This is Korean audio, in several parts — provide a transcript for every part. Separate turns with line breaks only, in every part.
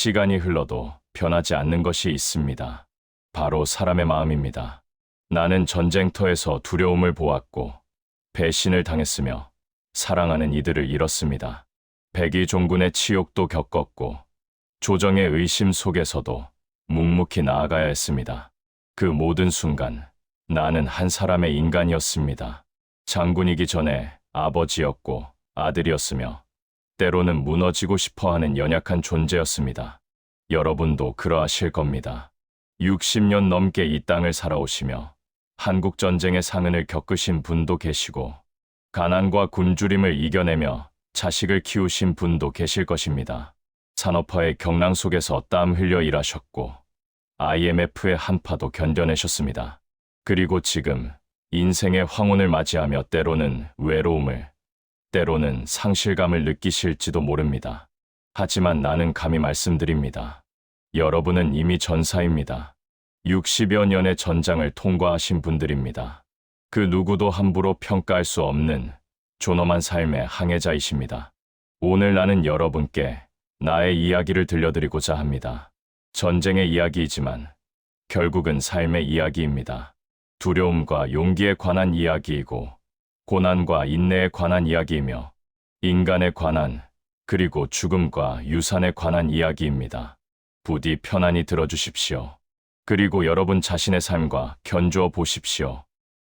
시간이 흘러도 변하지 않는 것이 있습니다. 바로 사람의 마음입니다. 나는 전쟁터에서 두려움을 보았고 배신을 당했으며 사랑하는 이들을 잃었습니다. 백의종군의 치욕도 겪었고 조정의 의심 속에서도 묵묵히 나아가야 했습니다. 그 모든 순간 나는 한 사람의 인간이었습니다. 장군이기 전에 아버지였고 아들이었으며 때로는 무너지고 싶어하는 연약한 존재였습니다. 여러분도 그러하실 겁니다. 60년 넘게 이 땅을 살아오시며 한국전쟁의 상흔을 겪으신 분도 계시고 가난과 굶주림을 이겨내며 자식을 키우신 분도 계실 것입니다. 산업화의 경랑 속에서 땀 흘려 일하셨고 IMF의 한파도 견뎌내셨습니다. 그리고 지금 인생의 황혼을 맞이하며 때로는 외로움을, 때로는 상실감을 느끼실지도 모릅니다. 하지만 나는 감히 말씀드립니다. 여러분은 이미 전사입니다. 60여 년의 전장을 통과하신 분들입니다. 그 누구도 함부로 평가할 수 없는 존엄한 삶의 항해자이십니다. 오늘 나는 여러분께 나의 이야기를 들려드리고자 합니다. 전쟁의 이야기이지만 결국은 삶의 이야기입니다. 두려움과 용기에 관한 이야기이고 고난과 인내에 관한 이야기이며 인간에 관한 그리고 죽음과 유산에 관한 이야기입니다. 부디 편안히 들어주십시오. 그리고 여러분 자신의 삶과 견주어 보십시오.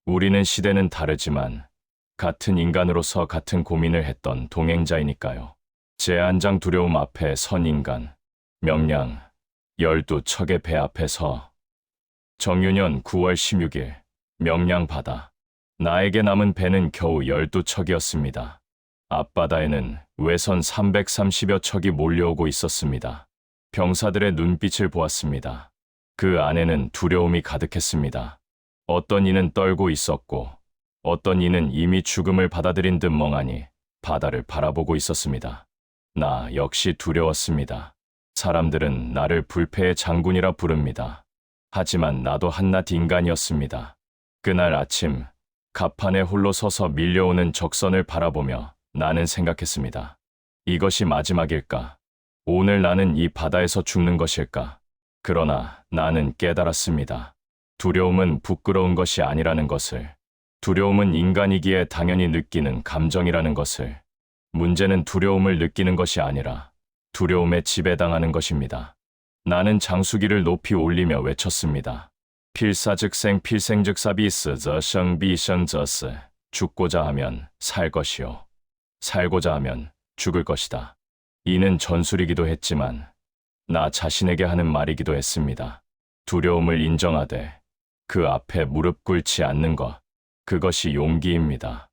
우리는 시대는 다르지만 같은 인간으로서 같은 고민을 했던 동행자이니까요. 제한장 두려움 앞에 선 인간, 명량, 12척의 배 앞에서 정유년 9월 16일, 명량 바다. 나에게 남은 배는 겨우 12척이었습니다. 앞바다에는 외선 330여 척이 몰려오고 있었습니다. 병사들의 눈빛을 보았습니다. 그 안에는 두려움이 가득했습니다. 어떤 이는 떨고 있었고 어떤 이는 이미 죽음을 받아들인 듯 멍하니 바다를 바라보고 있었습니다. 나 역시 두려웠습니다. 사람들은 나를 불패의 장군이라 부릅니다. 하지만 나도 한낱 인간이었습니다. 그날 아침 갑판에 홀로 서서 밀려오는 적선을 바라보며 나는 생각했습니다. 이것이 마지막일까? 오늘 나는 이 바다에서 죽는 것일까? 그러나 나는 깨달았습니다. 두려움은 부끄러운 것이 아니라는 것을, 두려움은 인간이기에 당연히 느끼는 감정이라는 것을, 문제는 두려움을 느끼는 것이 아니라 두려움에 지배당하는 것입니다. 나는 장수기를 높이 올리며 외쳤습니다. 필사즉생 필생즉사비스 저생비생저스. 죽고자 하면 살 것이요 살고자 하면 죽을 것이다. 이는 전술이기도 했지만 나 자신에게 하는 말이기도 했습니다. 두려움을 인정하되 그 앞에 무릎 꿇지 않는 것, 그것이 용기입니다.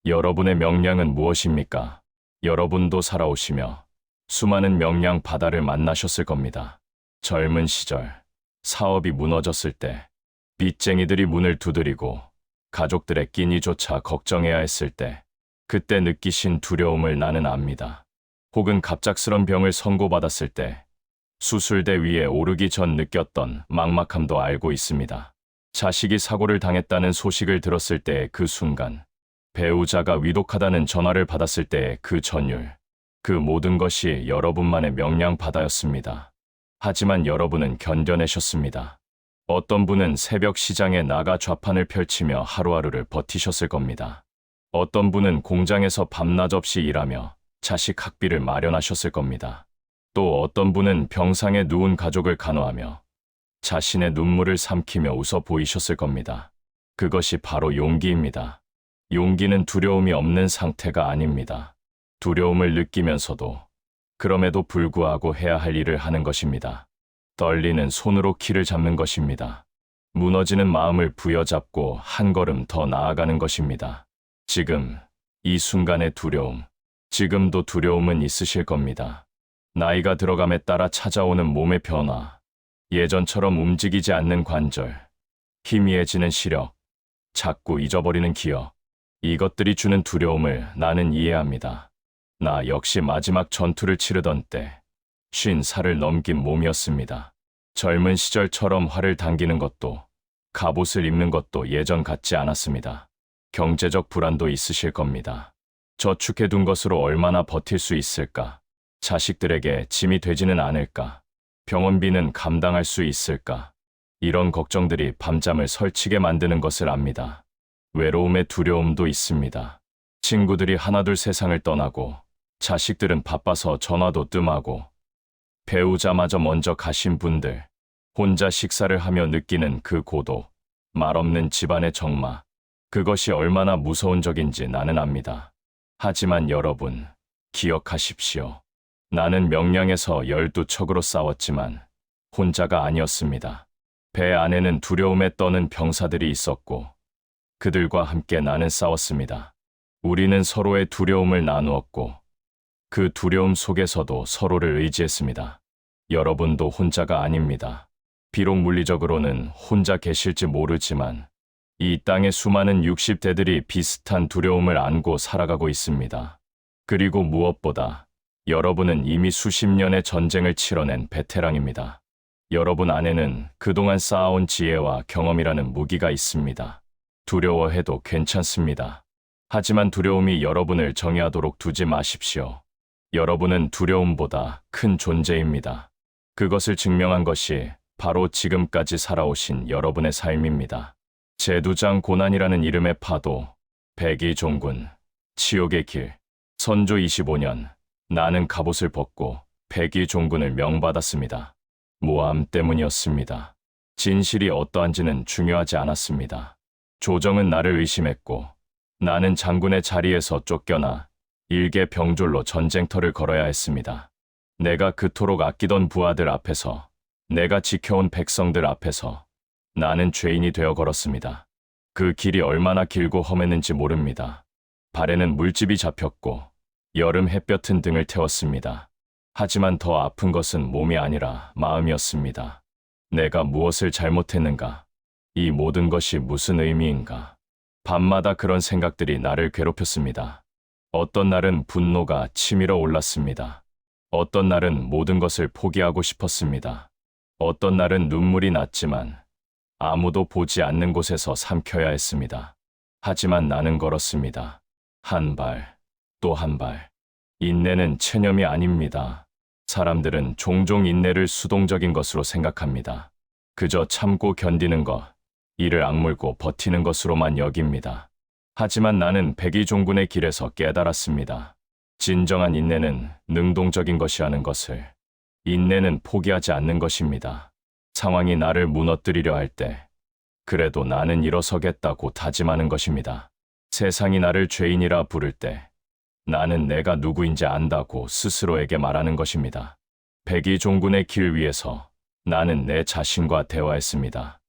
여러분의 명량은 무엇입니까? 여러분도 살아오시며 수많은 명량 바다를 만나셨을 겁니다. 젊은 시절, 사업이 무너졌을 때, 빚쟁이들이 문을 두드리고 가족들의 끼니조차 걱정해야 했을 때, 그때 느끼신 두려움을 나는 압니다. 혹은 갑작스런 병을 선고받았을 때, 수술대 위에 오르기 전 느꼈던 막막함도 알고 있습니다. 자식이 사고를 당했다는 소식을 들었을 때의 그 순간, 배우자가 위독하다는 전화를 받았을 때의 그 전율, 그 모든 것이 여러분만의 명량 바다였습니다. 하지만 여러분은 견뎌내셨습니다. 어떤 분은 새벽 시장에 나가 좌판을 펼치며 하루하루를 버티셨을 겁니다. 어떤 분은 공장에서 밤낮 없이 일하며 자식 학비를 마련하셨을 겁니다. 또 어떤 분은 병상에 누운 가족을 간호하며 자신의 눈물을 삼키며 웃어 보이셨을 겁니다. 그것이 바로 용기입니다. 용기는 두려움이 없는 상태가 아닙니다. 두려움을 느끼면서도 그럼에도 불구하고 해야 할 일을 하는 것입니다. 떨리는 손으로 키를 잡는 것입니다. 무너지는 마음을 부여잡고 한 걸음 더 나아가는 것입니다. 지금, 이 순간의 두려움, 지금도 두려움은 있으실 겁니다. 나이가 들어감에 따라 찾아오는 몸의 변화, 예전처럼 움직이지 않는 관절, 희미해지는 시력, 자꾸 잊어버리는 기억, 이것들이 주는 두려움을 나는 이해합니다. 나 역시 마지막 전투를 치르던 때 50살을 넘긴 몸이었습니다. 젊은 시절처럼 활을 당기는 것도 갑옷을 입는 것도 예전 같지 않았습니다. 경제적 불안도 있으실 겁니다. 저축해둔 것으로 얼마나 버틸 수 있을까? 자식들에게 짐이 되지는 않을까? 병원비는 감당할 수 있을까? 이런 걱정들이 밤잠을 설치게 만드는 것을 압니다. 외로움의 두려움도 있습니다. 친구들이 하나둘 세상을 떠나고 자식들은 바빠서 전화도 뜸하고 배우자마저 먼저 가신 분들, 혼자 식사를 하며 느끼는 그 고독, 말없는 집안의 적마, 그것이 얼마나 무서운 적인지 나는 압니다. 하지만 여러분, 기억하십시오. 나는 명량에서 12척으로 싸웠지만 혼자가 아니었습니다. 배 안에는 두려움에 떠는 병사들이 있었고 그들과 함께 나는 싸웠습니다. 우리는 서로의 두려움을 나누었고 그 두려움 속에서도 서로를 의지했습니다. 여러분도 혼자가 아닙니다. 비록 물리적으로는 혼자 계실지 모르지만 이 땅의 수많은 60대들이 비슷한 두려움을 안고 살아가고 있습니다. 그리고 무엇보다 여러분은 이미 수십 년의 전쟁을 치러낸 베테랑입니다. 여러분 안에는 그동안 쌓아온 지혜와 경험이라는 무기가 있습니다. 두려워해도 괜찮습니다. 하지만 두려움이 여러분을 정의하도록 두지 마십시오. 여러분은 두려움보다 큰 존재입니다. 그것을 증명한 것이 바로 지금까지 살아오신 여러분의 삶입니다. 제두장 고난이라는 이름의 파도, 백이종군, 치욕의 길, 선조 25년, 나는 갑옷을 벗고 백이종군을 명받았습니다. 모함 때문이었습니다. 진실이 어떠한지는 중요하지 않았습니다. 조정은 나를 의심했고 나는 장군의 자리에서 쫓겨나 일개 병졸로 전쟁터를 걸어야 했습니다. 내가 그토록 아끼던 부하들 앞에서, 내가 지켜온 백성들 앞에서 나는 죄인이 되어 걸었습니다. 그 길이 얼마나 길고 험했는지 모릅니다. 발에는 물집이 잡혔고 여름 햇볕은 등을 태웠습니다. 하지만 더 아픈 것은 몸이 아니라 마음이었습니다. 내가 무엇을 잘못했는가? 이 모든 것이 무슨 의미인가? 밤마다 그런 생각들이 나를 괴롭혔습니다. 어떤 날은 분노가 치밀어 올랐습니다. 어떤 날은 모든 것을 포기하고 싶었습니다. 어떤 날은 눈물이 났지만 아무도 보지 않는 곳에서 삼켜야 했습니다. 하지만 나는 걸었습니다. 한 발, 또 한 발. 인내는 체념이 아닙니다. 사람들은 종종 인내를 수동적인 것으로 생각합니다. 그저 참고 견디는 것, 이를 악물고 버티는 것으로만 여깁니다. 하지만 나는 백이종군의 길에서 깨달았습니다. 진정한 인내는 능동적인 것이 하는 것을, 인내는 포기하지 않는 것입니다. 상황이 나를 무너뜨리려 할 때, 그래도 나는 일어서겠다고 다짐하는 것입니다. 세상이 나를 죄인이라 부를 때, 나는 내가 누구인지 안다고 스스로에게 말하는 것입니다. 백이종군의 길 위에서 나는 내 자신과 대화했습니다.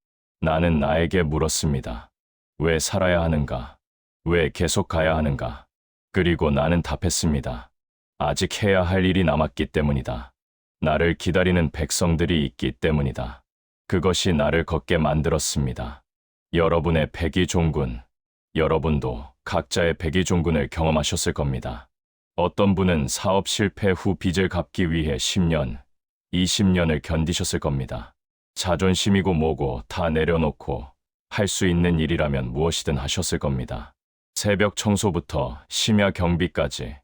나는 나에게 물었습니다. 왜 살아야 하는가? 왜 계속 가야 하는가? 그리고 나는 답했습니다. 아직 해야 할 일이 남았기 때문이다. 나를 기다리는 백성들이 있기 때문이다. 그것이 나를 걷게 만들었습니다. 여러분의 백이종군, 여러분도 각자의 백이종군을 경험하셨을 겁니다. 어떤 분은 사업 실패 후 빚을 갚기 위해 10년, 20년을 견디셨을 겁니다. 자존심이고 뭐고 다 내려놓고 할 수 있는 일이라면 무엇이든 하셨을 겁니다. 새벽 청소부터 심야 경비까지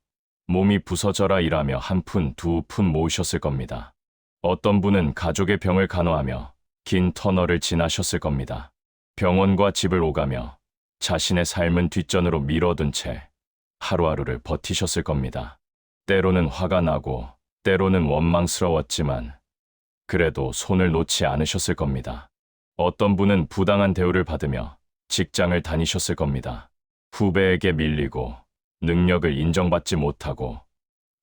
몸이 부서져라 일하며 한 푼, 두 푼 모으셨을 겁니다. 어떤 분은 가족의 병을 간호하며 긴 터널을 지나셨을 겁니다. 병원과 집을 오가며 자신의 삶은 뒷전으로 밀어둔 채 하루하루를 버티셨을 겁니다. 때로는 화가 나고 때로는 원망스러웠지만 그래도 손을 놓지 않으셨을 겁니다. 어떤 분은 부당한 대우를 받으며 직장을 다니셨을 겁니다. 후배에게 밀리고 능력을 인정받지 못하고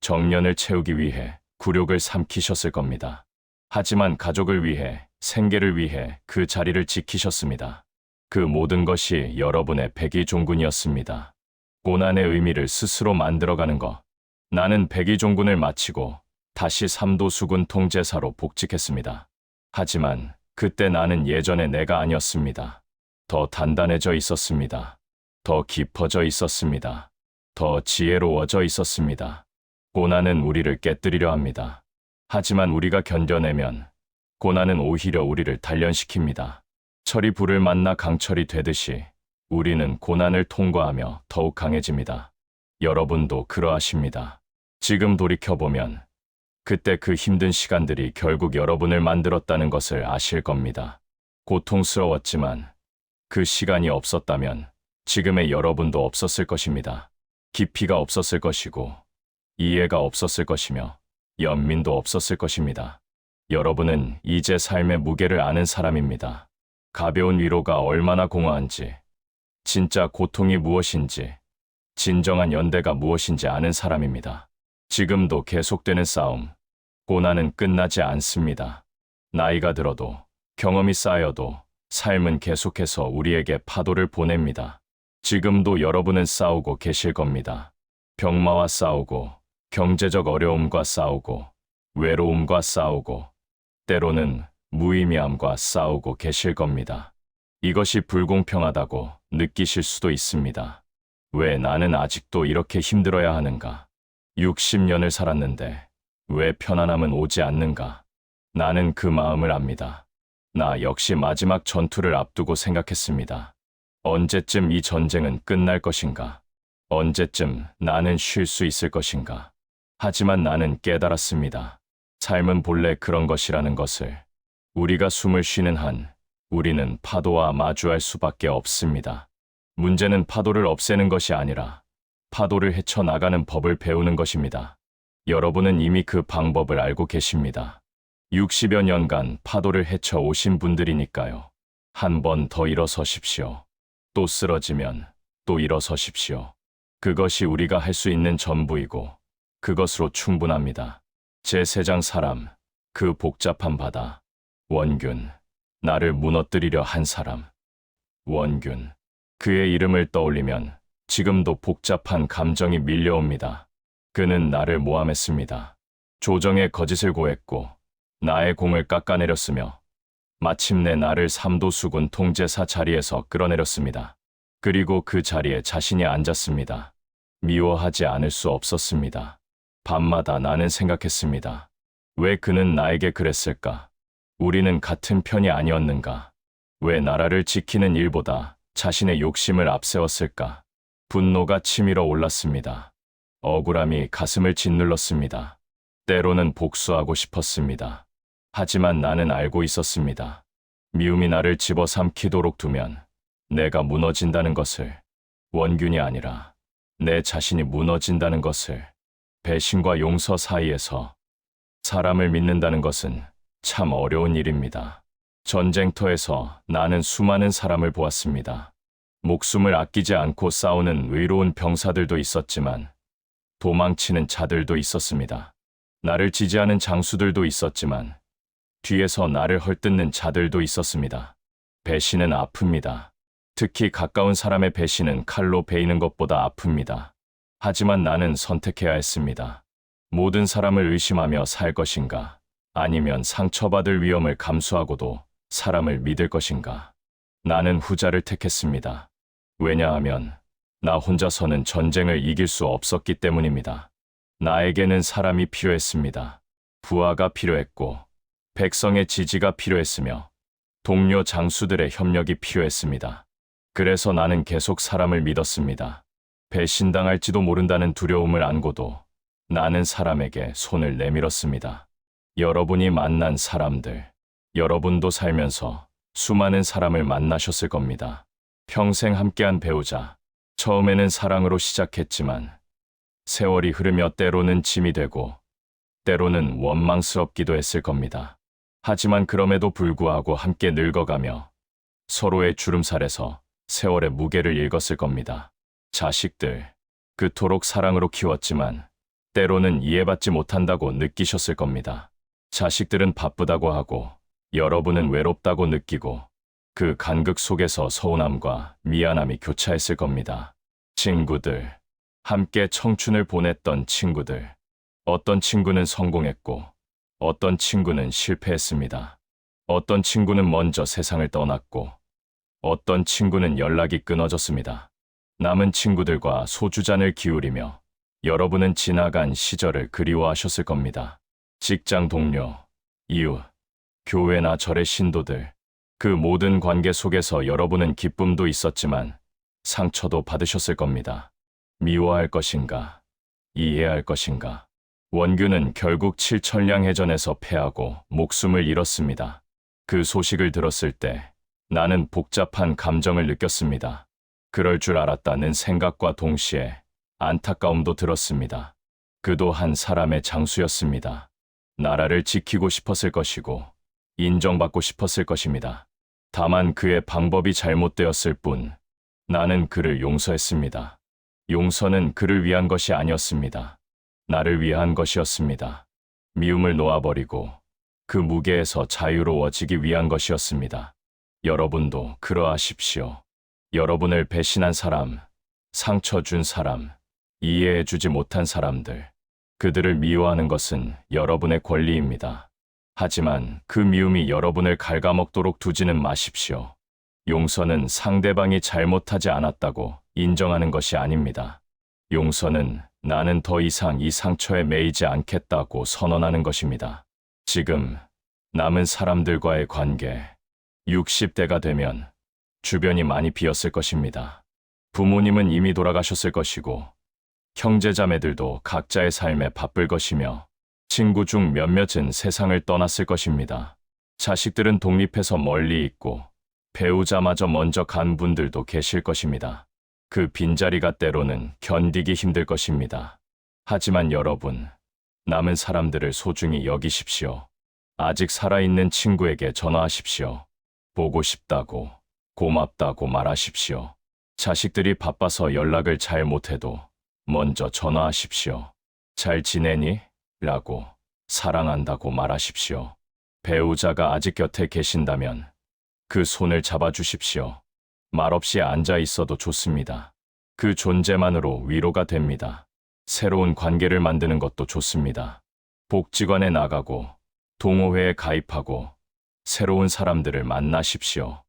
정년을 채우기 위해 굴욕을 삼키셨을 겁니다. 하지만 가족을 위해, 생계를 위해 그 자리를 지키셨습니다. 그 모든 것이 여러분의 백이종군이었습니다. 고난의 의미를 스스로 만들어가는 것. 나는 백이종군을 마치고 다시 삼도수군 통제사로 복직했습니다. 하지만 그때 나는 예전의 내가 아니었습니다. 더 단단해져 있었습니다. 더 깊어져 있었습니다. 더 지혜로워져 있었습니다. 고난은 우리를 깨뜨리려 합니다. 하지만 우리가 견뎌내면 고난은 오히려 우리를 단련시킵니다. 철이 불을 만나 강철이 되듯이 우리는 고난을 통과하며 더욱 강해집니다. 여러분도 그러하십니다. 지금 돌이켜보면 그때 그 힘든 시간들이 결국 여러분을 만들었다는 것을 아실 겁니다. 고통스러웠지만 그 시간이 없었다면 지금의 여러분도 없었을 것입니다. 깊이가 없었을 것이고 이해가 없었을 것이며 연민도 없었을 것입니다. 여러분은 이제 삶의 무게를 아는 사람입니다. 가벼운 위로가 얼마나 공허한지, 진짜 고통이 무엇인지, 진정한 연대가 무엇인지 아는 사람입니다. 지금도 계속되는 싸움, 고난은 끝나지 않습니다. 나이가 들어도, 경험이 쌓여도 삶은 계속해서 우리에게 파도를 보냅니다. 지금도 여러분은 싸우고 계실 겁니다. 병마와 싸우고, 경제적 어려움과 싸우고, 외로움과 싸우고, 때로는 무의미함과 싸우고 계실 겁니다. 이것이 불공평하다고 느끼실 수도 있습니다. 왜 나는 아직도 이렇게 힘들어야 하는가? 60년을 살았는데 왜 편안함은 오지 않는가? 나는 그 마음을 압니다. 나 역시 마지막 전투를 앞두고 생각했습니다. 언제쯤 이 전쟁은 끝날 것인가? 언제쯤 나는 쉴 수 있을 것인가? 하지만 나는 깨달았습니다. 삶은 본래 그런 것이라는 것을. 우리가 숨을 쉬는 한 우리는 파도와 마주할 수밖에 없습니다. 문제는 파도를 없애는 것이 아니라 파도를 헤쳐나가는 법을 배우는 것입니다. 여러분은 이미 그 방법을 알고 계십니다. 60여 년간 파도를 헤쳐 오신 분들이니까요. 한 번 더 일어서십시오. 또 쓰러지면 또 일어서십시오. 그것이 우리가 할 수 있는 전부이고 그것으로 충분합니다. 제3장 사람, 그 복잡한 바다. 원균, 나를 무너뜨리려 한 사람. 원균, 그의 이름을 떠올리면 지금도 복잡한 감정이 밀려옵니다. 그는 나를 모함했습니다. 조정의 거짓을 고했고 나의 공을 깎아내렸으며 마침내 나를 삼도수군 통제사 자리에서 끌어내렸습니다. 그리고 그 자리에 자신이 앉았습니다. 미워하지 않을 수 없었습니다. 밤마다 나는 생각했습니다. 왜 그는 나에게 그랬을까? 우리는 같은 편이 아니었는가? 왜 나라를 지키는 일보다 자신의 욕심을 앞세웠을까? 분노가 치밀어 올랐습니다. 억울함이 가슴을 짓눌렀습니다. 때로는 복수하고 싶었습니다. 하지만 나는 알고 있었습니다. 미움이 나를 집어삼키도록 두면 내가 무너진다는 것을, 원균이 아니라 내 자신이 무너진다는 것을. 배신과 용서 사이에서 사람을 믿는다는 것은 참 어려운 일입니다. 전쟁터에서 나는 수많은 사람을 보았습니다. 목숨을 아끼지 않고 싸우는 의로운 병사들도 있었지만 도망치는 자들도 있었습니다. 나를 지지하는 장수들도 있었지만 뒤에서 나를 헐뜯는 자들도 있었습니다. 배신은 아픕니다. 특히 가까운 사람의 배신은 칼로 베이는 것보다 아픕니다. 하지만 나는 선택해야 했습니다. 모든 사람을 의심하며 살 것인가? 아니면 상처받을 위험을 감수하고도 사람을 믿을 것인가? 나는 후자를 택했습니다. 왜냐하면 나 혼자서는 전쟁을 이길 수 없었기 때문입니다. 나에게는 사람이 필요했습니다. 부하가 필요했고 백성의 지지가 필요했으며 동료 장수들의 협력이 필요했습니다. 그래서 나는 계속 사람을 믿었습니다. 배신당할지도 모른다는 두려움을 안고도 나는 사람에게 손을 내밀었습니다. 여러분이 만난 사람들, 여러분도 살면서 수많은 사람을 만나셨을 겁니다. 평생 함께한 배우자, 처음에는 사랑으로 시작했지만 세월이 흐르며 때로는 짐이 되고 때로는 원망스럽기도 했을 겁니다. 하지만 그럼에도 불구하고 함께 늙어가며 서로의 주름살에서 세월의 무게를 읽었을 겁니다. 자식들, 그토록 사랑으로 키웠지만 때로는 이해받지 못한다고 느끼셨을 겁니다. 자식들은 바쁘다고 하고 여러분은 외롭다고 느끼고 그 간극 속에서 서운함과 미안함이 교차했을 겁니다. 친구들, 함께 청춘을 보냈던 친구들. 어떤 친구는 성공했고 어떤 친구는 실패했습니다. 어떤 친구는 먼저 세상을 떠났고 어떤 친구는 연락이 끊어졌습니다. 남은 친구들과 소주잔을 기울이며 여러분은 지나간 시절을 그리워하셨을 겁니다. 직장 동료, 이웃, 교회나 절의 신도들, 그 모든 관계 속에서 여러분은 기쁨도 있었지만 상처도 받으셨을 겁니다. 미워할 것인가? 이해할 것인가? 원균은 결국 칠천량 해전에서 패하고 목숨을 잃었습니다. 그 소식을 들었을 때 나는 복잡한 감정을 느꼈습니다. 그럴 줄 알았다는 생각과 동시에 안타까움도 들었습니다. 그도 한 사람의 장수였습니다. 나라를 지키고 싶었을 것이고 인정받고 싶었을 것입니다. 다만 그의 방법이 잘못되었을 뿐 나는 그를 용서했습니다. 용서는 그를 위한 것이 아니었습니다. 나를 위한 것이었습니다. 미움을 놓아버리고 그 무게에서 자유로워지기 위한 것이었습니다. 여러분도 그러하십시오. 여러분을 배신한 사람, 상처 준 사람, 이해해주지 못한 사람들, 그들을 미워하는 것은 여러분의 권리입니다. 하지만 그 미움이 여러분을 갉아먹도록 두지는 마십시오. 용서는 상대방이 잘못하지 않았다고 인정하는 것이 아닙니다. 용서는 나는 더 이상 이 상처에 매이지 않겠다고 선언하는 것입니다. 지금 남은 사람들과의 관계, 60대가 되면 주변이 많이 비었을 것입니다. 부모님은 이미 돌아가셨을 것이고 형제자매들도 각자의 삶에 바쁠 것이며 친구 중 몇몇은 세상을 떠났을 것입니다. 자식들은 독립해서 멀리 있고 배우자마저 먼저 간 분들도 계실 것입니다. 그 빈자리가 때로는 견디기 힘들 것입니다. 하지만 여러분, 남은 사람들을 소중히 여기십시오. 아직 살아있는 친구에게 전화하십시오. 보고 싶다고, 고맙다고 말하십시오. 자식들이 바빠서 연락을 잘 못해도 먼저 전화하십시오. 잘 지내니? 라고 사랑한다고 말하십시오. 배우자가 아직 곁에 계신다면 그 손을 잡아주십시오. 말없이 앉아 있어도 좋습니다. 그 존재만으로 위로가 됩니다. 새로운 관계를 만드는 것도 좋습니다. 복지관에 나가고 동호회에 가입하고 새로운 사람들을 만나십시오.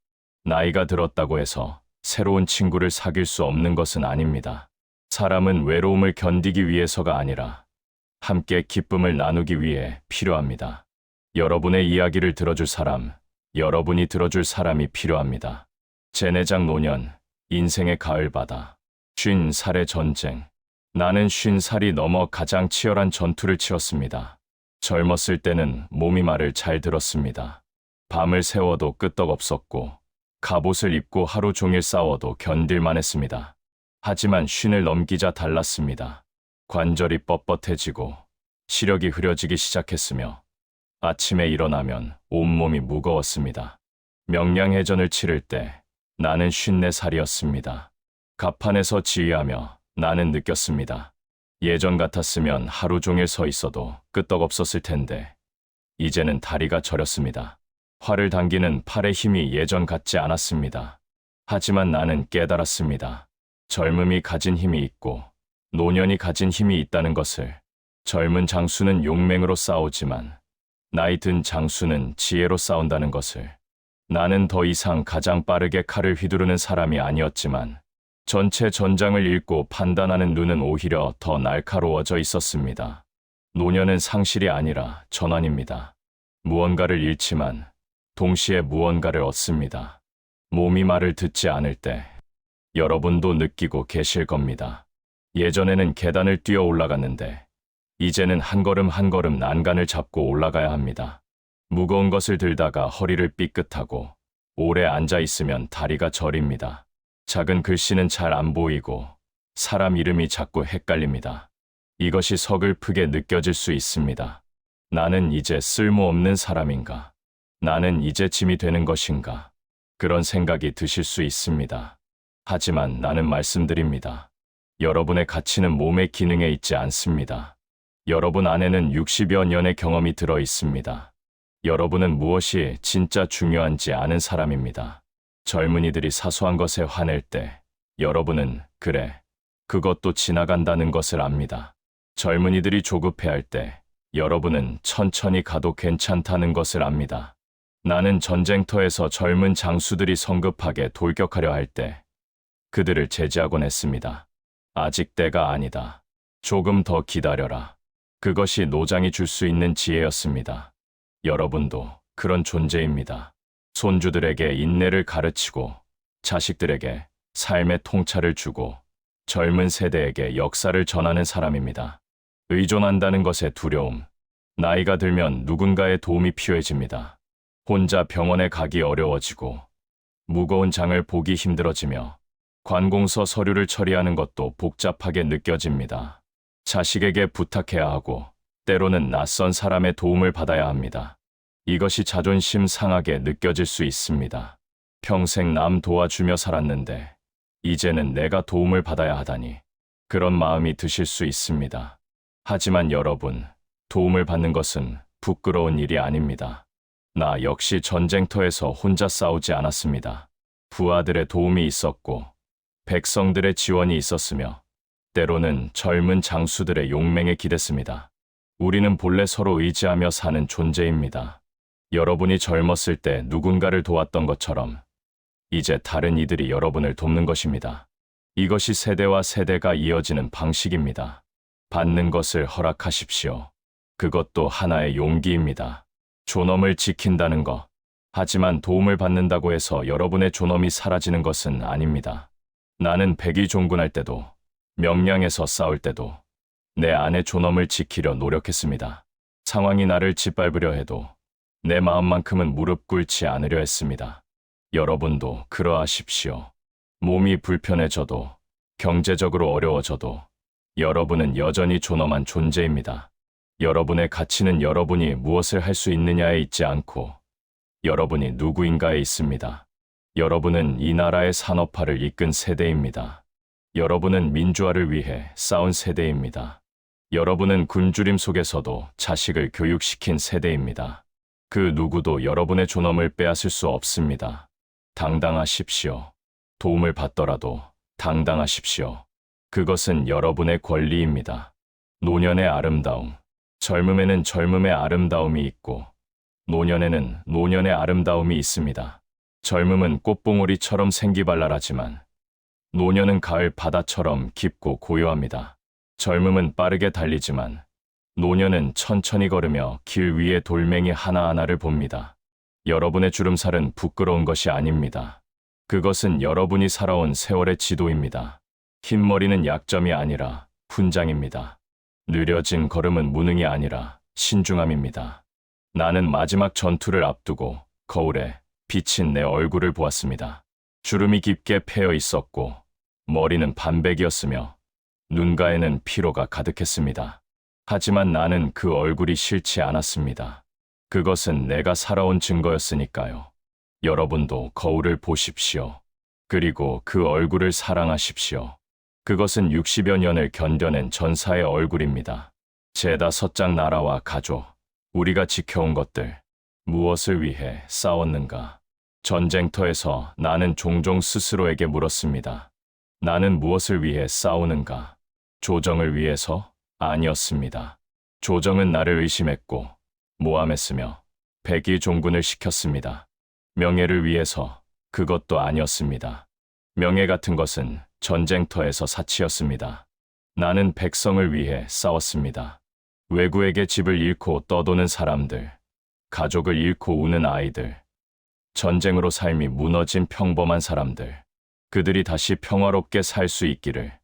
나이가 들었다고 해서 새로운 친구를 사귈 수 없는 것은 아닙니다. 사람은 외로움을 견디기 위해서가 아니라 함께 기쁨을 나누기 위해 필요합니다. 여러분의 이야기를 들어줄 사람, 여러분이 들어줄 사람이 필요합니다. 제내장 노년, 인생의 가을바다, 50살의 전쟁. 나는 50살이 넘어 가장 치열한 전투를 치렀습니다. 젊었을 때는 몸이 말을 잘 들었습니다. 밤을 새워도 끄떡없었고 갑옷을 입고 하루 종일 싸워도 견딜만 했습니다. 하지만 50을 넘기자 달랐습니다. 관절이 뻣뻣해지고 시력이 흐려지기 시작했으며 아침에 일어나면 온몸이 무거웠습니다. 명량해전을 치를 때 나는 54살이었습니다. 갑판에서 지휘하며 나는 느꼈습니다. 예전 같았으면 하루 종일 서 있어도 끄떡없었을 텐데 이제는 다리가 저렸습니다. 활을 당기는 팔의 힘이 예전 같지 않았습니다. 하지만 나는 깨달았습니다. 젊음이 가진 힘이 있고 노년이 가진 힘이 있다는 것을. 젊은 장수는 용맹으로 싸우지만 나이 든 장수는 지혜로 싸운다는 것을. 나는 더 이상 가장 빠르게 칼을 휘두르는 사람이 아니었지만 전체 전장을 읽고 판단하는 눈은 오히려 더 날카로워져 있었습니다. 노년은 상실이 아니라 전환입니다. 무언가를 잃지만 동시에 무언가를 얻습니다. 몸이 말을 듣지 않을 때 여러분도 느끼고 계실 겁니다. 예전에는 계단을 뛰어 올라갔는데 이제는 한 걸음 한 걸음 난간을 잡고 올라가야 합니다. 무거운 것을 들다가 허리를 삐끗하고 오래 앉아 있으면 다리가 저립니다. 작은 글씨는 잘 안 보이고 사람 이름이 자꾸 헷갈립니다. 이것이 서글프게 느껴질 수 있습니다. 나는 이제 쓸모없는 사람인가? 나는 이제 짐이 되는 것인가? 그런 생각이 드실 수 있습니다. 하지만 나는 말씀드립니다. 여러분의 가치는 몸의 기능에 있지 않습니다. 여러분 안에는 60여 년의 경험이 들어 있습니다. 여러분은 무엇이 진짜 중요한지 아는 사람입니다. 젊은이들이 사소한 것에 화낼 때 여러분은 그래, 그것도 지나간다는 것을 압니다. 젊은이들이 조급해할 때 여러분은 천천히 가도 괜찮다는 것을 압니다. 나는 전쟁터에서 젊은 장수들이 성급하게 돌격하려 할 때 그들을 제지하곤 했습니다. 아직 때가 아니다. 조금 더 기다려라. 그것이 노장이 줄 수 있는 지혜였습니다. 여러분도 그런 존재입니다. 손주들에게 인내를 가르치고 자식들에게 삶의 통찰을 주고 젊은 세대에게 역사를 전하는 사람입니다. 의존한다는 것의 두려움. 나이가 들면 누군가의 도움이 필요해집니다. 혼자 병원에 가기 어려워지고, 무거운 장을 보기 힘들어지며, 관공서 서류를 처리하는 것도 복잡하게 느껴집니다. 자식에게 부탁해야 하고, 때로는 낯선 사람의 도움을 받아야 합니다. 이것이 자존심 상하게 느껴질 수 있습니다. 평생 남 도와주며 살았는데, 이제는 내가 도움을 받아야 하다니, 그런 마음이 드실 수 있습니다. 하지만 여러분, 도움을 받는 것은 부끄러운 일이 아닙니다. 나 역시 전쟁터에서 혼자 싸우지 않았습니다. 부하들의 도움이 있었고, 백성들의 지원이 있었으며, 때로는 젊은 장수들의 용맹에 기댔습니다. 우리는 본래 서로 의지하며 사는 존재입니다. 여러분이 젊었을 때 누군가를 도왔던 것처럼, 이제 다른 이들이 여러분을 돕는 것입니다. 이것이 세대와 세대가 이어지는 방식입니다. 받는 것을 허락하십시오. 그것도 하나의 용기입니다. 존엄을 지킨다는 것. 하지만 도움을 받는다고 해서 여러분의 존엄이 사라지는 것은 아닙니다. 나는 백의종군할 때도, 명량에서 싸울 때도 내 안의 존엄을 지키려 노력했습니다. 상황이 나를 짓밟으려 해도 내 마음만큼은 무릎 꿇지 않으려 했습니다. 여러분도 그러하십시오. 몸이 불편해져도, 경제적으로 어려워져도 여러분은 여전히 존엄한 존재입니다. 여러분의 가치는 여러분이 무엇을 할 수 있느냐에 있지 않고 여러분이 누구인가에 있습니다. 여러분은 이 나라의 산업화를 이끈 세대입니다. 여러분은 민주화를 위해 싸운 세대입니다. 여러분은 굶주림 속에서도 자식을 교육시킨 세대입니다. 그 누구도 여러분의 존엄을 빼앗을 수 없습니다. 당당하십시오. 도움을 받더라도 당당하십시오. 그것은 여러분의 권리입니다. 노년의 아름다움. 젊음에는 젊음의 아름다움이 있고, 노년에는 노년의 아름다움이 있습니다. 젊음은 꽃봉오리처럼 생기발랄하지만, 노년은 가을 바다처럼 깊고 고요합니다. 젊음은 빠르게 달리지만, 노년은 천천히 걸으며 길 위에 돌멩이 하나하나를 봅니다. 여러분의 주름살은 부끄러운 것이 아닙니다. 그것은 여러분이 살아온 세월의 지도입니다. 흰머리는 약점이 아니라 훈장입니다. 느려진 걸음은 무능이 아니라 신중함입니다. 나는 마지막 전투를 앞두고 거울에 비친 내 얼굴을 보았습니다. 주름이 깊게 패여 있었고 머리는 반백이었으며 눈가에는 피로가 가득했습니다. 하지만 나는 그 얼굴이 싫지 않았습니다. 그것은 내가 살아온 증거였으니까요. 여러분도 거울을 보십시오. 그리고 그 얼굴을 사랑하십시오. 그것은 60여 년을 견뎌낸 전사의 얼굴입니다. 제5장 나라와 가족, 우리가 지켜온 것들, 무엇을 위해 싸웠는가? 전쟁터에서 나는 종종 스스로에게 물었습니다. 나는 무엇을 위해 싸우는가? 조정을 위해서? 아니었습니다. 조정은 나를 의심했고 모함했으며 백의종군을 시켰습니다. 명예를 위해서? 그것도 아니었습니다. 명예 같은 것은 전쟁터에서 사치였습니다. 나는 백성을 위해 싸웠습니다. 외구에게 집을 잃고 떠도는 사람들, 가족을 잃고 우는 아이들, 전쟁으로 삶이 무너진 평범한 사람들, 그들이 다시 평화롭게 살 수 있기를,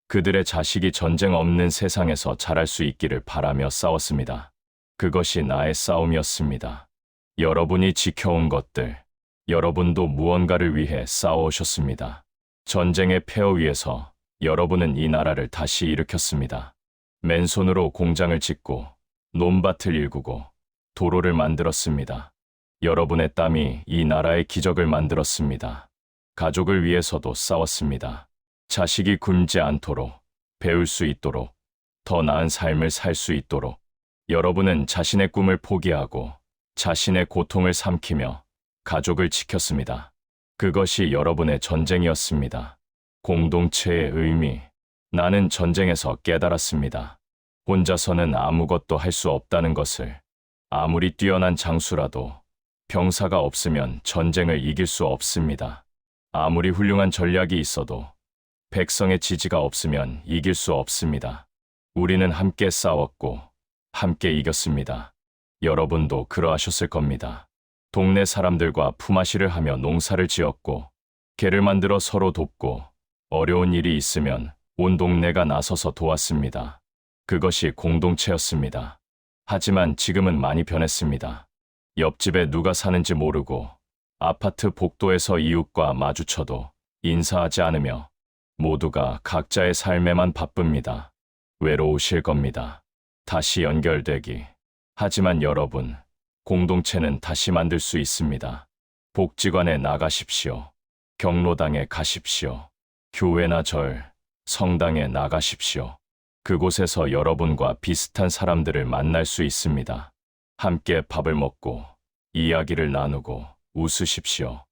그들의 자식이 전쟁 없는 세상에서 자랄 수 있기를 바라며 싸웠습니다. 그것이 나의 싸움이었습니다. 여러분이 지켜온 것들, 여러분도 무언가를 위해 싸워오셨습니다. 전쟁의 폐허 위에서 여러분은 이 나라를 다시 일으켰습니다. 맨손으로 공장을 짓고 논밭을 일구고 도로를 만들었습니다. 여러분의 땀이 이 나라의 기적을 만들었습니다. 가족을 위해서도 싸웠습니다. 자식이 굶지 않도록, 배울 수 있도록, 더 나은 삶을 살 수 있도록 여러분은 자신의 꿈을 포기하고 자신의 고통을 삼키며 가족을 지켰습니다. 그것이 여러분의 전쟁이었습니다. 공동체의 의미. 나는 전쟁에서 깨달았습니다. 혼자서는 아무것도 할 수 없다는 것을. 아무리 뛰어난 장수라도 병사가 없으면 전쟁을 이길 수 없습니다. 아무리 훌륭한 전략이 있어도 백성의 지지가 없으면 이길 수 없습니다. 우리는 함께 싸웠고 함께 이겼습니다. 여러분도 그러하셨을 겁니다. 동네 사람들과 품앗이를 하며 농사를 지었고 개를 만들어 서로 돕고 어려운 일이 있으면 온 동네가 나서서 도왔습니다. 그것이 공동체였습니다. 하지만 지금은 많이 변했습니다. 옆집에 누가 사는지 모르고 아파트 복도에서 이웃과 마주쳐도 인사하지 않으며 모두가 각자의 삶에만 바쁩니다. 외로우실 겁니다. 다시 연결되기. 하지만 여러분, 공동체는 다시 만들 수 있습니다. 복지관에 나가십시오. 경로당에 가십시오. 교회나 절, 성당에 나가십시오. 그곳에서 여러분과 비슷한 사람들을 만날 수 있습니다. 함께 밥을 먹고 이야기를 나누고 웃으십시오.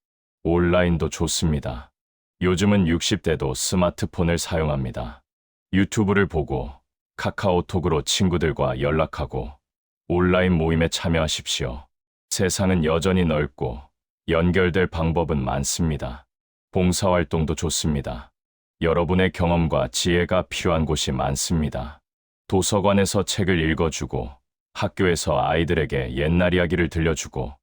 온라인도 좋습니다. 요즘은 60대도 스마트폰을 사용합니다. 유튜브를 보고 카카오톡으로 친구들과 연락하고 온라인 모임에 참여하십시오. 세상은 여전히 넓고 연결될 방법은 많습니다. 봉사활동도 좋습니다. 여러분의 경험과 지혜가 필요한 곳이 많습니다. 도서관에서 책을 읽어주고 학교에서 아이들에게 옛날 이야기를 들려주고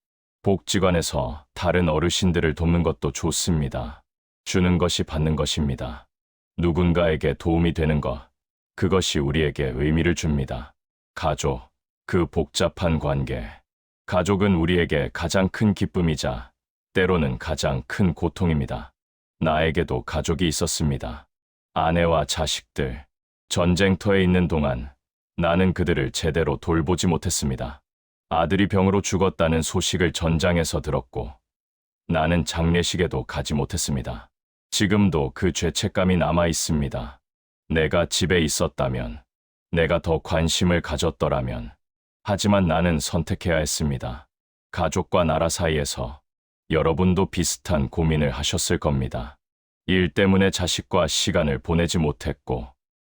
복지관에서 다른 어르신들을 돕는 것도 좋습니다. 주는 것이 받는 것입니다. 누군가에게 도움이 되는 것, 그것이 우리에게 의미를 줍니다. 가족, 그 복잡한 관계. 가족은 우리에게 가장 큰 기쁨이자 때로는 가장 큰 고통입니다. 나에게도 가족이 있었습니다. 아내와 자식들. 전쟁터에 있는 동안 나는 그들을 제대로 돌보지 못했습니다. 아들이 병으로 죽었다는 소식을 전장에서 들었고 나는 장례식에도 가지 못했습니다. 지금도 그 죄책감이 남아 있습니다. 내가 집에 있었다면, 내가 더 관심을 가졌더라면. 하지만 나는 선택해야 했습니다. 가족과 나라 사이에서 여러분도 비슷한 고민을 하셨을 겁니다. 일 때문에 자식과 시간을 보내지 못했고,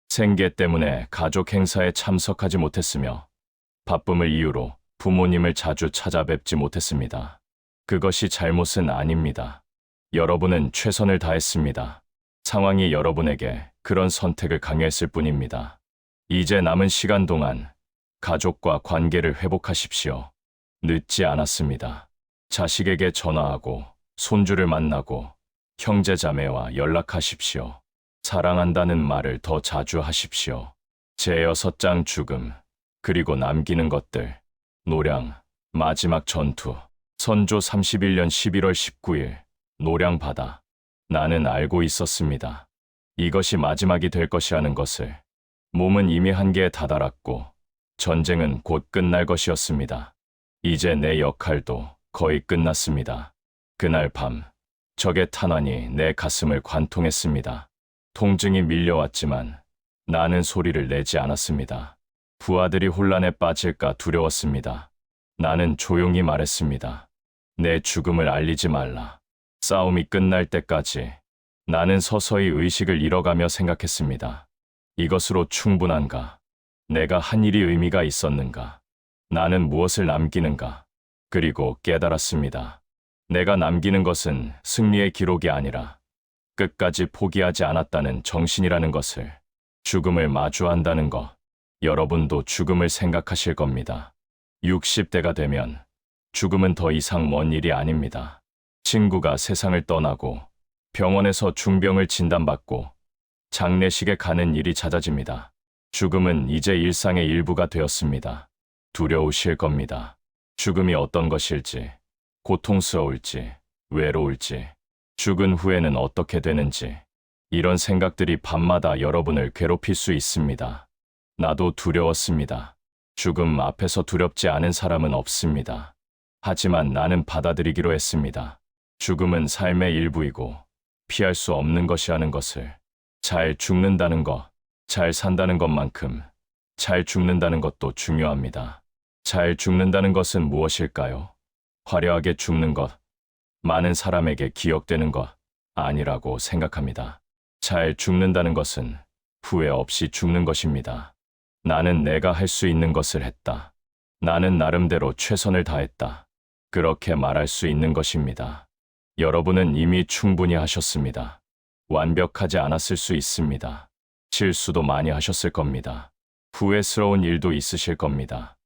생계 때문에 가족 행사에 참석하지 못했으며, 바쁨을 이유로 부모님을 자주 찾아뵙지 못했습니다. 그것이 잘못은 아닙니다. 여러분은 최선을 다했습니다. 상황이 여러분에게 그런 선택을 강요했을 뿐입니다. 이제 남은 시간 동안 가족과 관계를 회복하십시오. 늦지 않았습니다. 자식에게 전화하고 손주를 만나고 형제자매와 연락하십시오. 사랑한다는 말을 더 자주 하십시오. 제6장 죽음, 그리고 남기는 것들. 노량, 마지막 전투. 선조 31년 11월 19일, 노량바다. 나는 알고 있었습니다. 이것이 마지막이 될 것이라는 것을. 몸은 이미 한계에 다다랐고 전쟁은 곧 끝날 것이었습니다. 이제 내 역할도 거의 끝났습니다. 그날 밤, 적의 탄환이 내 가슴을 관통했습니다. 통증이 밀려왔지만 나는 소리를 내지 않았습니다. 부하들이 혼란에 빠질까 두려웠습니다. 나는 조용히 말했습니다. 내 죽음을 알리지 말라. 싸움이 끝날 때까지 나는 서서히 의식을 잃어가며 생각했습니다. 이것으로 충분한가? 내가 한 일이 의미가 있었는가? 나는 무엇을 남기는가? 그리고 깨달았습니다. 내가 남기는 것은 승리의 기록이 아니라 끝까지 포기하지 않았다는 정신이라는 것을. 죽음을 마주한다는 것. 여러분도 죽음을 생각하실 겁니다. 60대가 되면 죽음은 더 이상 먼 일이 아닙니다. 친구가 세상을 떠나고 병원에서 중병을 진단받고 장례식에 가는 일이 잦아집니다. 죽음은 이제 일상의 일부가 되었습니다. 두려우실 겁니다. 죽음이 어떤 것일지, 고통스러울지, 외로울지, 죽은 후에는 어떻게 되는지, 이런 생각들이 밤마다 여러분을 괴롭힐 수 있습니다. 나도 두려웠습니다. 죽음 앞에서 두렵지 않은 사람은 없습니다. 하지만 나는 받아들이기로 했습니다. 죽음은 삶의 일부이고 피할 수 없는 것이라는 것을. 잘 죽는다는 것, 잘 산다는 것만큼 잘 죽는다는 것도 중요합니다. 잘 죽는다는 것은 무엇일까요? 화려하게 죽는 것, 많은 사람에게 기억되는 것 아니라고 생각합니다. 잘 죽는다는 것은 후회 없이 죽는 것입니다. 나는 내가 할 수 있는 것을 했다. 나는 나름대로 최선을 다했다. 그렇게 말할 수 있는 것입니다. 여러분은 이미 충분히 하셨습니다. 완벽하지 않았을 수 있습니다. 실수도 많이 하셨을 겁니다. 후회스러운 일도 있으실 겁니다.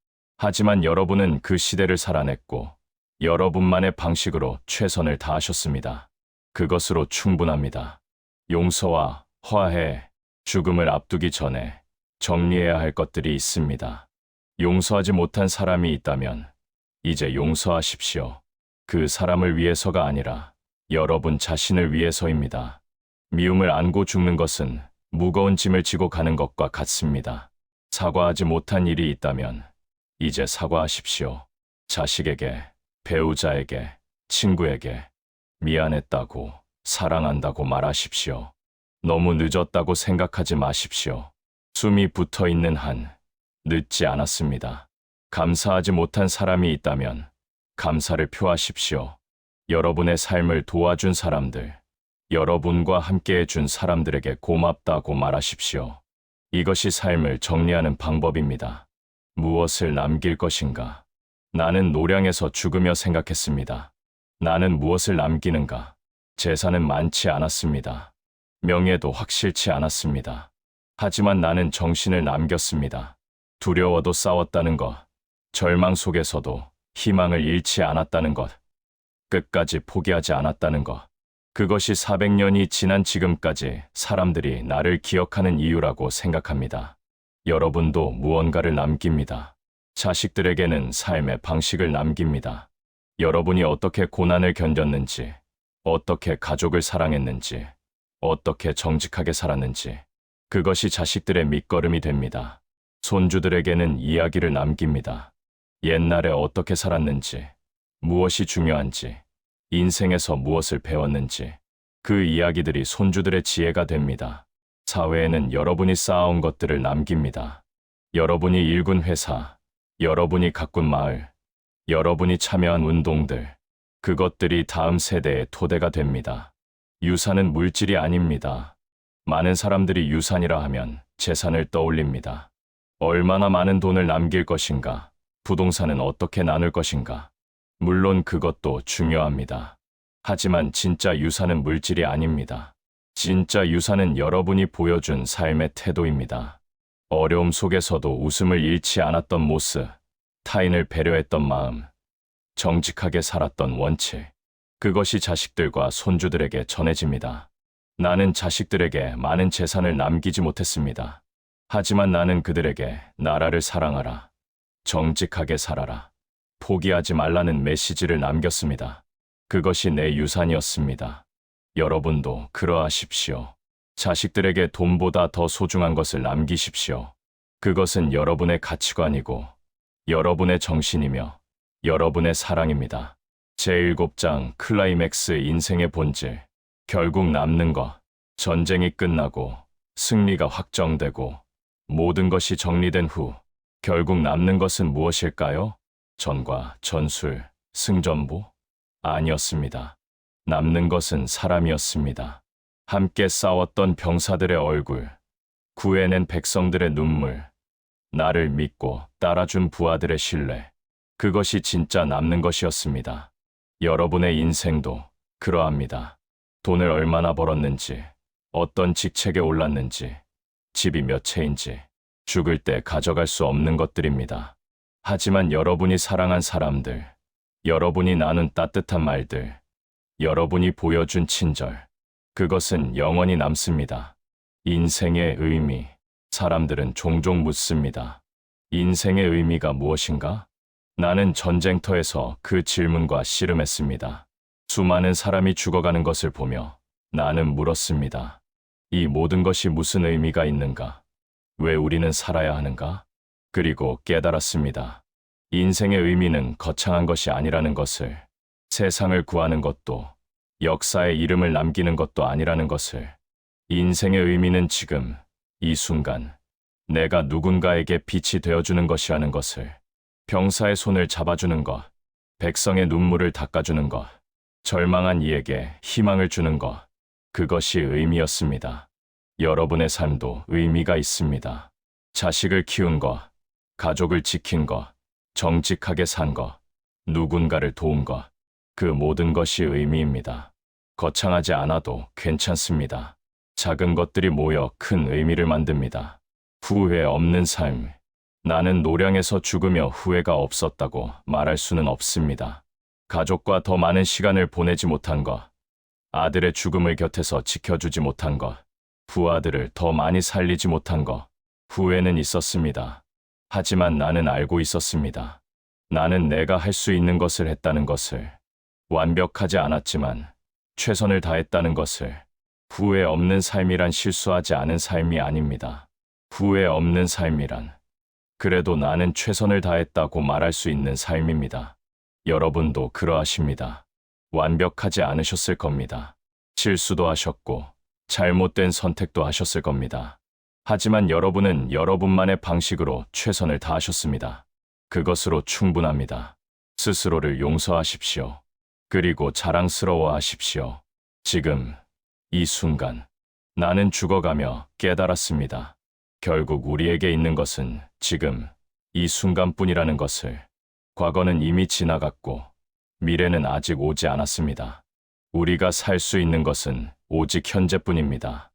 하지만 여러분은 그 시대를 살아냈고 여러분만의 방식으로 최선을 다하셨습니다. 그것으로 충분합니다. 용서와 화해, 죽음을 앞두기 전에 정리해야 할 것들이 있습니다. 용서하지 못한 사람이 있다면 이제 용서하십시오. 그 사람을 위해서가 아니라 여러분 자신을 위해서입니다. 미움을 안고 죽는 것은 무거운 짐을 지고 가는 것과 같습니다. 사과하지 못한 일이 있다면 이제 사과하십시오. 자식에게, 배우자에게, 친구에게 미안했다고, 사랑한다고 말하십시오. 너무 늦었다고 생각하지 마십시오. 숨이 붙어 있는 한 늦지 않았습니다. 감사하지 못한 사람이 있다면 감사를 표하십시오. 여러분의 삶을 도와준 사람들, 여러분과 함께해 준 사람들에게 고맙다고 말하십시오. 이것이 삶을 정리하는 방법입니다. 무엇을 남길 것인가? 나는 노량에서 죽으며 생각했습니다. 나는 무엇을 남기는가? 재산은 많지 않았습니다. 명예도 확실치 않았습니다. 하지만 나는 정신을 남겼습니다. 두려워도 싸웠다는 것, 절망 속에서도 희망을 잃지 않았다는 것, 끝까지 포기하지 않았다는 것. 그것이 400년이 지난 지금까지 사람들이 나를 기억하는 이유라고 생각합니다. 여러분도 무언가를 남깁니다. 자식들에게는 삶의 방식을 남깁니다. 여러분이 어떻게 고난을 견뎠는지, 어떻게 가족을 사랑했는지, 어떻게 정직하게 살았는지, 그것이 자식들의 밑거름이 됩니다. 손주들에게는 이야기를 남깁니다. 옛날에 어떻게 살았는지, 무엇이 중요한지, 인생에서 무엇을 배웠는지, 그 이야기들이 손주들의 지혜가 됩니다. 사회에는 여러분이 쌓아온 것들을 남깁니다. 여러분이 일군 회사, 여러분이 가꾼 마을, 여러분이 참여한 운동들, 그것들이 다음 세대의 토대가 됩니다. 유산은 물질이 아닙니다. 많은 사람들이 유산이라 하면 재산을 떠올립니다. 얼마나 많은 돈을 남길 것인가, 부동산은 어떻게 나눌 것인가. 물론 그것도 중요합니다. 하지만 진짜 유산은 물질이 아닙니다. 진짜 유산은 여러분이 보여준 삶의 태도입니다. 어려움 속에서도 웃음을 잃지 않았던 모습, 타인을 배려했던 마음, 정직하게 살았던 원칙, 그것이 자식들과 손주들에게 전해집니다. 나는 자식들에게 많은 재산을 남기지 못했습니다. 하지만 나는 그들에게 나라를 사랑하라, 정직하게 살아라, 포기하지 말라는 메시지를 남겼습니다. 그것이 내 유산이었습니다. 여러분도 그러하십시오. 자식들에게 돈보다 더 소중한 것을 남기십시오. 그것은 여러분의 가치관이고 여러분의 정신이며 여러분의 사랑입니다. 제7장 클라이맥스 인생의 본질. 결국 남는 것. 전쟁이 끝나고 승리가 확정되고 모든 것이 정리된 후 결국 남는 것은 무엇일까요? 전과 전술, 승전보? 아니었습니다. 남는 것은 사람이었습니다. 함께 싸웠던 병사들의 얼굴, 구해낸 백성들의 눈물, 나를 믿고 따라준 부하들의 신뢰, 그것이 진짜 남는 것이었습니다. 여러분의 인생도 그러합니다. 돈을 얼마나 벌었는지, 어떤 직책에 올랐는지, 집이 몇 채인지, 죽을 때 가져갈 수 없는 것들입니다. 하지만 여러분이 사랑한 사람들, 여러분이 나눈 따뜻한 말들, 여러분이 보여준 친절, 그것은 영원히 남습니다. 인생의 의미. 사람들은 종종 묻습니다. 인생의 의미가 무엇인가? 나는 전쟁터에서 그 질문과 씨름했습니다. 수많은 사람이 죽어가는 것을 보며 나는 물었습니다. 이 모든 것이 무슨 의미가 있는가? 왜 우리는 살아야 하는가? 그리고 깨달았습니다. 인생의 의미는 거창한 것이 아니라는 것을, 세상을 구하는 것도, 역사의 이름을 남기는 것도 아니라는 것을, 인생의 의미는 지금, 이 순간, 내가 누군가에게 빛이 되어주는 것이라는 것을, 병사의 손을 잡아주는 것, 백성의 눈물을 닦아주는 것, 절망한 이에게 희망을 주는 것, 그것이 의미였습니다. 여러분의 삶도 의미가 있습니다. 자식을 키운 것, 가족을 지킨 것, 정직하게 산 것, 누군가를 도운 것, 그 모든 것이 의미입니다. 거창하지 않아도 괜찮습니다. 작은 것들이 모여 큰 의미를 만듭니다. 후회 없는 삶. 나는 노량에서 죽으며 후회가 없었다고 말할 수는 없습니다. 가족과 더 많은 시간을 보내지 못한 것, 아들의 죽음을 곁에서 지켜주지 못한 것, 부하들을 더 많이 살리지 못한 것, 후회는 있었습니다. 하지만 나는 알고 있었습니다. 나는 내가 할 수 있는 것을 했다는 것을, 완벽하지 않았지만 최선을 다했다는 것을. 후회 없는 삶이란 실수하지 않은 삶이 아닙니다. 후회 없는 삶이란 그래도 나는 최선을 다했다고 말할 수 있는 삶입니다. 여러분도 그러하십니다. 완벽하지 않으셨을 겁니다. 실수도 하셨고 잘못된 선택도 하셨을 겁니다. 하지만 여러분은 여러분만의 방식으로 최선을 다하셨습니다. 그것으로 충분합니다. 스스로를 용서하십시오. 그리고 자랑스러워하십시오. 지금 이 순간 나는 죽어가며 깨달았습니다. 결국 우리에게 있는 것은 지금 이 순간뿐이라는 것을. 과거는 이미 지나갔고 미래는 아직 오지 않았습니다. 우리가 살 수 있는 것은 오직 현재뿐입니다.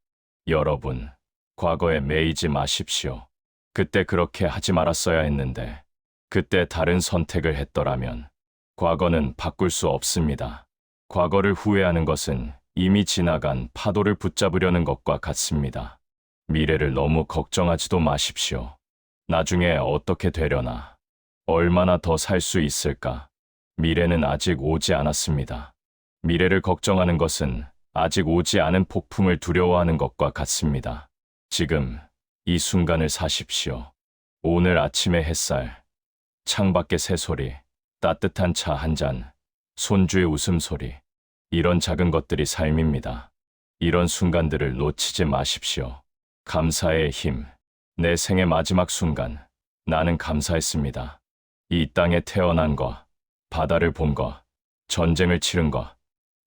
여러분, 과거에 매이지 마십시오. 그때 그렇게 하지 말았어야 했는데, 그때 다른 선택을 했더라면. 과거는 바꿀 수 없습니다. 과거를 후회하는 것은 이미 지나간 파도를 붙잡으려는 것과 같습니다. 미래를 너무 걱정하지도 마십시오. 나중에 어떻게 되려나, 얼마나 더 살 수 있을까? 미래는 아직 오지 않았습니다. 미래를 걱정하는 것은 아직 오지 않은 폭풍을 두려워하는 것과 같습니다. 지금 이 순간을 사십시오. 오늘 아침의 햇살, 창밖의 새소리, 따뜻한 차 한 잔, 손주의 웃음소리, 이런 작은 것들이 삶입니다. 이런 순간들을 놓치지 마십시오. 감사의 힘, 내 생의 마지막 순간, 나는 감사했습니다. 이 땅에 태어난 것, 바다를 본 것, 전쟁을 치른 것,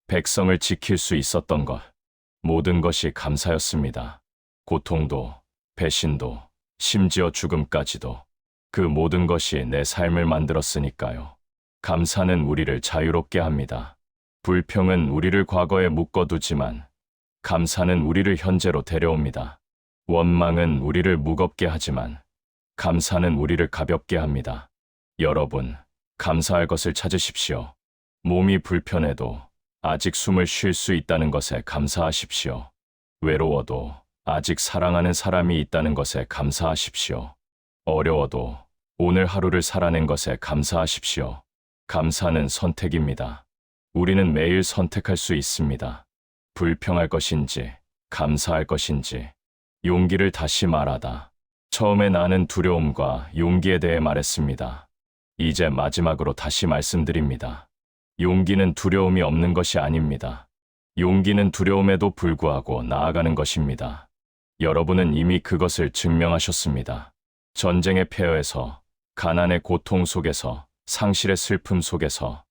백성을 지킬 수 있었던 것, 모든 것이 감사였습니다. 고통도, 배신도, 심지어 죽음까지도. 그 모든 것이 내 삶을 만들었으니까요. 감사는 우리를 자유롭게 합니다. 불평은 우리를 과거에 묶어두지만 감사는 우리를 현재로 데려옵니다. 원망은 우리를 무겁게 하지만 감사는 우리를 가볍게 합니다. 여러분, 감사할 것을 찾으십시오. 몸이 불편해도 아직 숨을 쉴 수 있다는 것에 감사하십시오. 외로워도 아직 사랑하는 사람이 있다는 것에 감사하십시오. 어려워도 오늘 하루를 살아낸 것에 감사하십시오. 감사는 선택입니다. 우리는 매일 선택할 수 있습니다. 불평할 것인지, 감사할 것인지. 용기를 다시 말하다. 처음에 나는 두려움과 용기에 대해 말했습니다. 이제 마지막으로 다시 말씀드립니다. 용기는 두려움이 없는 것이 아닙니다. 용기는 두려움에도 불구하고 나아가는 것입니다. 여러분은 이미 그것을 증명하셨습니다. 전쟁의 폐허에서, 가난의 고통 속에서, 상실의 슬픔 속에서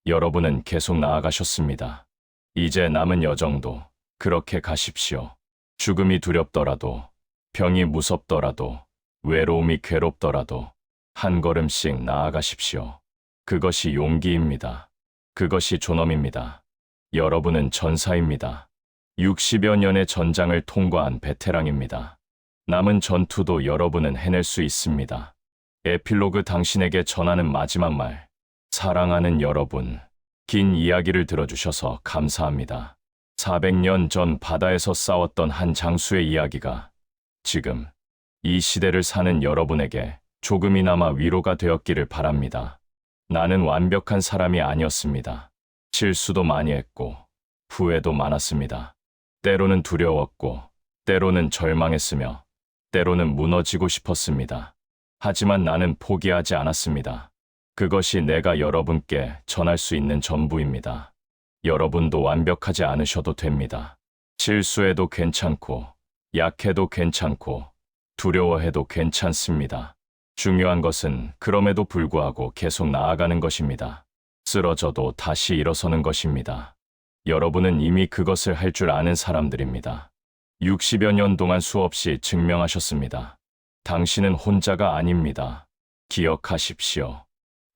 여러분은 계속 나아가셨습니다. 이제 남은 여정도 그렇게 가십시오. 죽음이 두렵더라도, 병이 무섭더라도, 외로움이 괴롭더라도 한 걸음씩 나아가십시오. 그것이 용기입니다. 그것이 존엄입니다. 여러분은 전사입니다. 60여 년의 전장을 통과한 베테랑입니다. 남은 전투도 여러분은 해낼 수 있습니다. 에필로그 당신에게 전하는 마지막 말. 사랑하는 여러분, 긴 이야기를 들어주셔서 감사합니다. 400년 전 바다에서 싸웠던 한 장수의 이야기가 지금 이 시대를 사는 여러분에게 조금이나마 위로가 되었기를 바랍니다. 나는 완벽한 사람이 아니었습니다. 실수도 많이 했고 후회도 많았습니다. 때로는 두려웠고 때로는 절망했으며 때로는 무너지고 싶었습니다. 하지만 나는 포기하지 않았습니다. 그것이 내가 여러분께 전할 수 있는 전부입니다. 여러분도 완벽하지 않으셔도 됩니다. 실수해도 괜찮고 약해도 괜찮고 두려워해도 괜찮습니다. 중요한 것은 그럼에도 불구하고 계속 나아가는 것입니다. 쓰러져도 다시 일어서는 것입니다. 여러분은 이미 그것을 할 줄 아는 사람들입니다. 60여 년 동안 수없이 증명하셨습니다. 당신은 혼자가 아닙니다. 기억하십시오.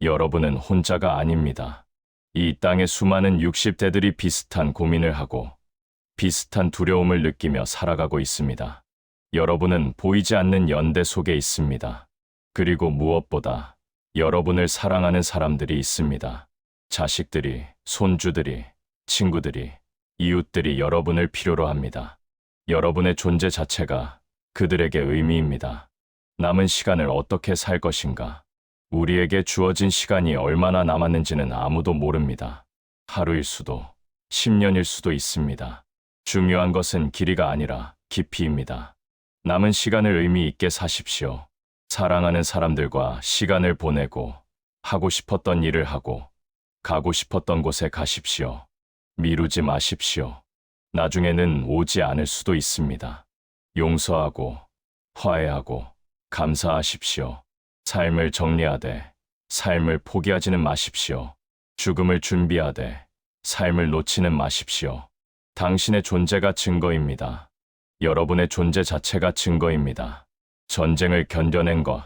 여러분은 혼자가 아닙니다. 이 땅의 수많은 60대들이 비슷한 고민을 하고 비슷한 두려움을 느끼며 살아가고 있습니다. 여러분은 보이지 않는 연대 속에 있습니다. 그리고 무엇보다 여러분을 사랑하는 사람들이 있습니다. 자식들이, 손주들이, 친구들이, 이웃들이 여러분을 필요로 합니다. 여러분의 존재 자체가 그들에게 의미입니다. 남은 시간을 어떻게 살 것인가? 우리에게 주어진 시간이 얼마나 남았는지는 아무도 모릅니다. 하루일 수도, 10년일 수도 있습니다. 중요한 것은 길이가 아니라 깊이입니다. 남은 시간을 의미 있게 사십시오. 사랑하는 사람들과 시간을 보내고, 하고 싶었던 일을 하고, 가고 싶었던 곳에 가십시오. 미루지 마십시오. 나중에는 오지 않을 수도 있습니다. 용서하고, 화해하고, 감사하십시오. 삶을 정리하되, 삶을 포기하지는 마십시오. 죽음을 준비하되, 삶을 놓지는 마십시오. 당신의 존재가 증거입니다. 여러분의 존재 자체가 증거입니다. 전쟁을 견뎌낸 것,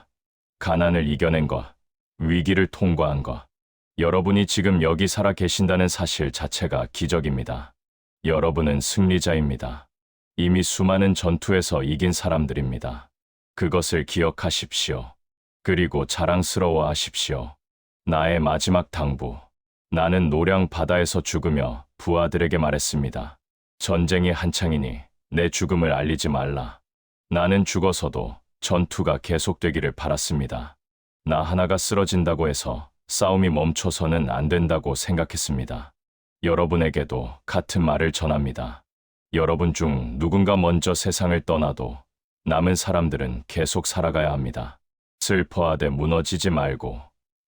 가난을 이겨낸 것, 위기를 통과한 것, 여러분이 지금 여기 살아 계신다는 사실 자체가 기적입니다. 여러분은 승리자입니다. 이미 수많은 전투에서 이긴 사람들입니다. 그것을 기억하십시오. 그리고 자랑스러워하십시오. 나의 마지막 당부. 나는 노량 바다에서 죽으며 부하들에게 말했습니다. 전쟁이 한창이니 내 죽음을 알리지 말라. 나는 죽어서도 전투가 계속되기를 바랐습니다. 나 하나가 쓰러진다고 해서 싸움이 멈춰서는 안 된다고 생각했습니다. 여러분에게도 같은 말을 전합니다. 여러분 중 누군가 먼저 세상을 떠나도 남은 사람들은 계속 살아가야 합니다. 슬퍼하되 무너지지 말고,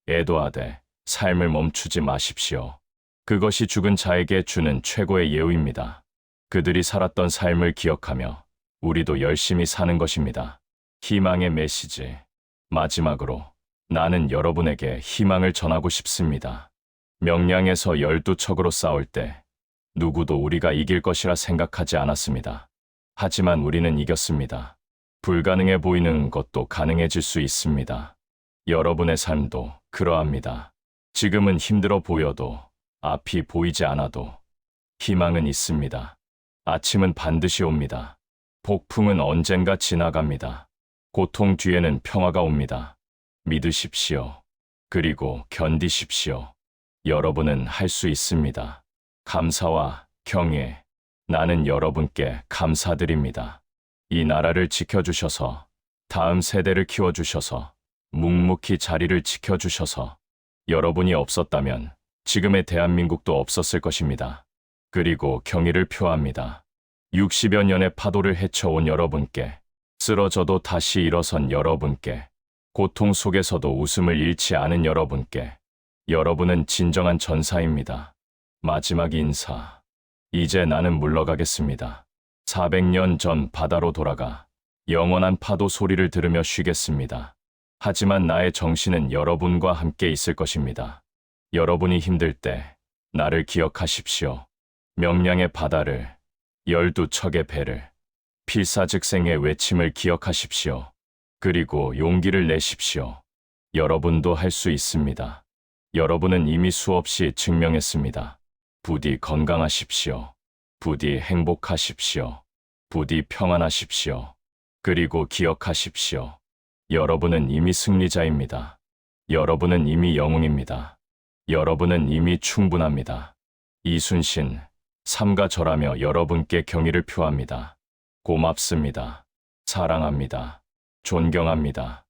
애도하되 삶을 멈추지 마십시오. 그것이 죽은 자에게 주는 최고의 예우입니다. 그들이 살았던 삶을 기억하며 우리도 열심히 사는 것입니다. 희망의 메시지. 마지막으로 나는 여러분에게 희망을 전하고 싶습니다. 명량에서 12척으로 싸울 때 누구도 우리가 이길 것이라 생각하지 않았습니다. 하지만 우리는 이겼습니다. 불가능해 보이는 것도 가능해질 수 있습니다. 여러분의 삶도 그러합니다. 지금은 힘들어 보여도, 앞이 보이지 않아도 희망은 있습니다. 아침은 반드시 옵니다. 폭풍은 언젠가 지나갑니다. 고통 뒤에는 평화가 옵니다. 믿으십시오. 그리고 견디십시오. 여러분은 할 수 있습니다. 감사와 경애, 나는 여러분께 감사드립니다. 이 나라를 지켜주셔서, 다음 세대를 키워주셔서, 묵묵히 자리를 지켜주셔서, 여러분이 없었다면 지금의 대한민국도 없었을 것입니다. 그리고 경의를 표합니다. 60여 년의 파도를 헤쳐온 여러분께, 쓰러져도 다시 일어선 여러분께, 고통 속에서도 웃음을 잃지 않은 여러분께, 여러분은 진정한 전사입니다. 마지막 인사. 이제 나는 물러가겠습니다. 400년 전 바다로 돌아가 영원한 파도 소리를 들으며 쉬겠습니다. 하지만 나의 정신은 여러분과 함께 있을 것입니다. 여러분이 힘들 때 나를 기억하십시오. 명량의 바다를, 12척의 배를, 필사즉생의 외침을 기억하십시오. 그리고 용기를 내십시오. 여러분도 할 수 있습니다. 여러분은 이미 수없이 증명했습니다. 부디 건강하십시오. 부디 행복하십시오. 부디 평안하십시오. 그리고 기억하십시오. 여러분은 이미 승리자입니다. 여러분은 이미 영웅입니다. 여러분은 이미 충분합니다. 이순신, 삼가 절하며 여러분께 경의를 표합니다. 고맙습니다. 사랑합니다. 존경합니다.